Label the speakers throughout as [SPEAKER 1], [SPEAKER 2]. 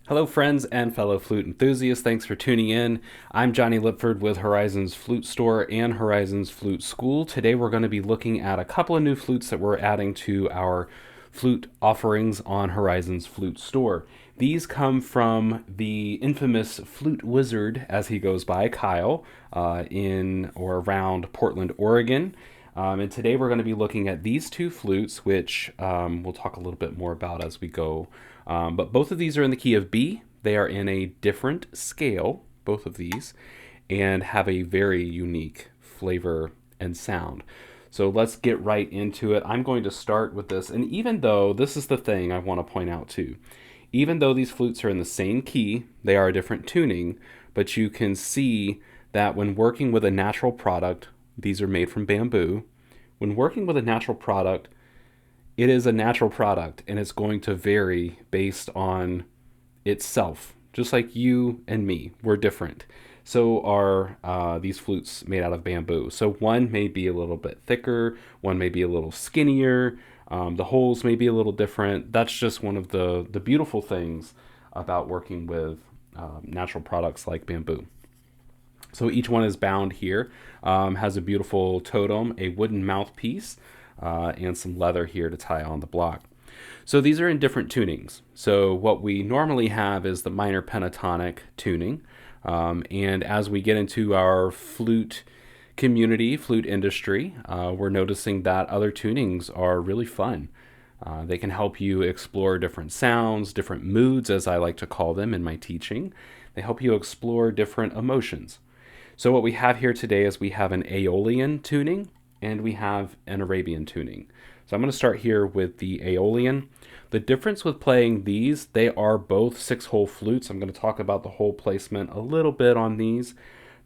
[SPEAKER 1] Hello, friends and fellow flute enthusiasts. Thanks for tuning in. I'm Jonny Lipford with Horizons Flute Store and Horizons Flute School. Today we're going to be looking at a couple of new flutes that we're adding to our flute offerings on Horizons Flute Store. These come from the infamous Flute Wizard, as he goes by, Kyle, in or around Portland, Oregon. And today we're going to be looking at these two flutes, which we'll talk a little bit more about as we go. But both of these are in the key of B. They are in a different scale, both of these, and have a very unique flavor and sound. So let's get right into it. I'm going to start with this. And even though, this is the thing I want to point out too, even though these flutes are in the same key, they are a different tuning, but you can see that when working with a natural product, these are made from bamboo. When working with a natural product, it is a natural product and it's going to vary based on itself. Just like you and me, we're different. So are these flutes made out of bamboo. So one may be a little bit thicker, one may be a little skinnier, the holes may be a little different. That's just one of the beautiful things about working with natural products like bamboo. So each one is bound here, has a beautiful totem, a wooden mouthpiece, and some leather here to tie on the block. So these are in different tunings. So what we normally have is the minor pentatonic tuning. And as we get into our flute community, flute industry, we're noticing that other tunings are really fun. They can help you explore different sounds, different moods, as I like to call them in my teaching. They help you explore different emotions. So what we have here today is we have an Aeolian tuning and we have an Arabian tuning. So I'm going to start here with the Aeolian. The difference with playing these, they are both 6-hole flutes. I'm going to talk about the hole placement a little bit on these.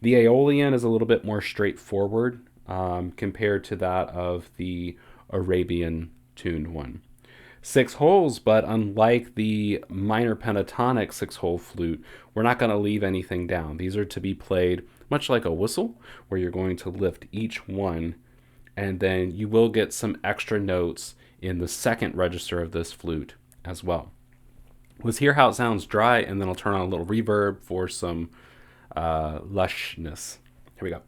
[SPEAKER 1] The Aeolian is a little bit more straightforward compared to that of the Arabian tuned one. 6 holes, but unlike the minor pentatonic 6-hole flute, we're not going to leave anything down. These are to be played much like a whistle, where you're going to lift each one, and then you will get some extra notes in the second register of this flute as well. Let's hear how it sounds dry, and then I'll turn on a little reverb for some lushness. Here we go.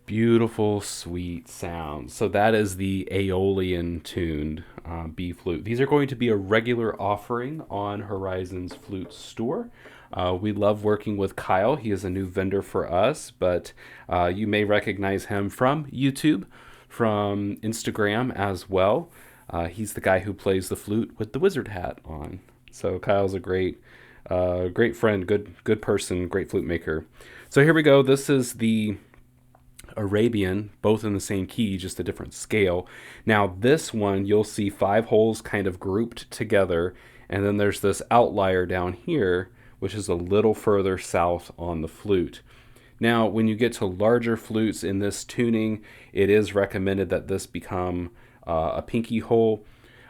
[SPEAKER 1] Beautiful, sweet sounds. So that is the Aeolian tuned B flute. These are going to be a regular offering on Horizons Flute Store. We love working with Kyle. He is a new vendor for us, but you may recognize him from YouTube, from Instagram as well. He's the guy who plays the flute with the wizard hat on. So Kyle's a great friend, good person, great flute maker. So here we go. This is the Arabian, both in the same key, just a different scale. Now this one, you'll see 5 holes kind of grouped together, and then there's this outlier down here, which is a little further south on the flute. Now, when you get to larger flutes in this tuning, it is recommended that this become a pinky hole.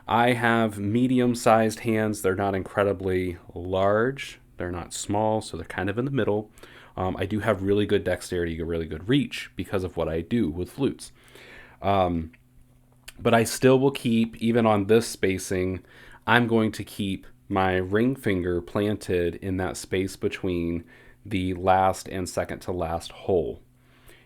[SPEAKER 1] I have medium-sized hands. They're not incredibly large. They're not small, so they're kind of in the middle. I do have really good dexterity, really good reach because of what I do with flutes. But I still will keep, even on this spacing, I'm going to keep my ring finger planted in that space between the last and second to last hole.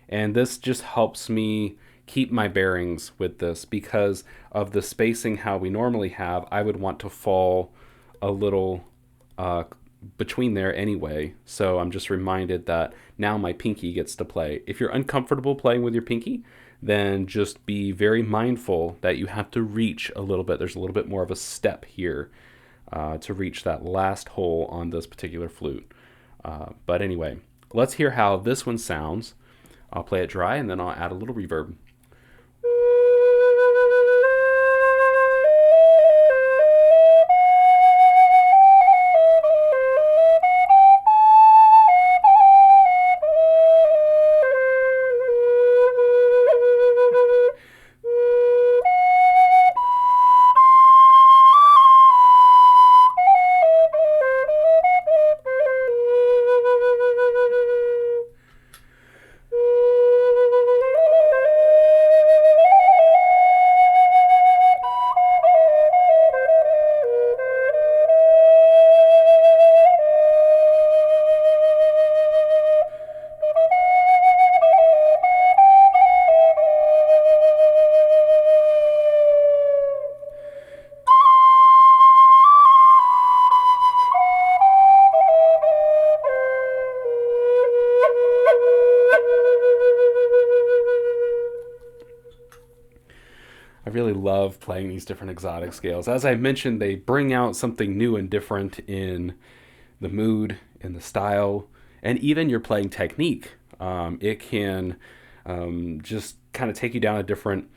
[SPEAKER 1] And this just helps me keep my bearings with this because of the spacing how we normally have. I would want to fall a little between there anyway, so I'm just reminded that now my pinky gets to play. If you're uncomfortable playing with your pinky, then just be very mindful that you have to reach a little bit. There's a little bit more of a step here to reach that last hole on this particular flute. But anyway, let's hear how this one sounds. I'll play it dry and then I'll add a little reverb. I really love playing these different exotic scales. As I mentioned, they bring out something new and different in the mood, in the style, and even your playing technique. It can just kind of take you down a different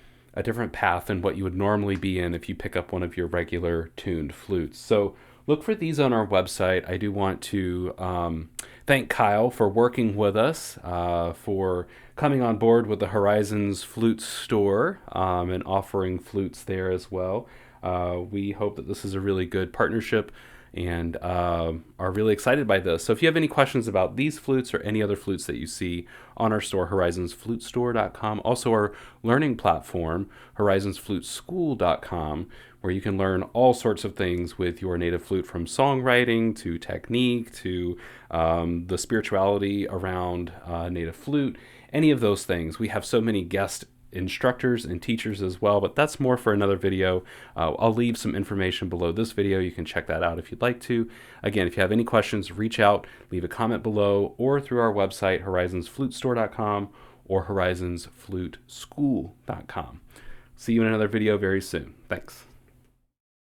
[SPEAKER 1] path than what you would normally be in if you pick up one of your regular tuned flutes. So look for these on our website. I do want to thank Kyle for working with us, for coming on board with the Horizons Flute Store and offering flutes there as well. We hope that this is a really good partnership and are really excited by this. So if you have any questions about these flutes or any other flutes that you see on our store, horizonsflutestore.com, also our learning platform, horizonsfluteschool.com, where you can learn all sorts of things with your native flute, from songwriting to technique to the spirituality around native flute, any of those things. We have so many guest instructors and teachers as well, but that's more for another video. I'll leave some information below this video. You can check that out if you'd like to. Again, if you have any questions, reach out, leave a comment below, or through our website, horizonsflutestore.com or horizonsfluteschool.com. See you in another video very soon. Thanks.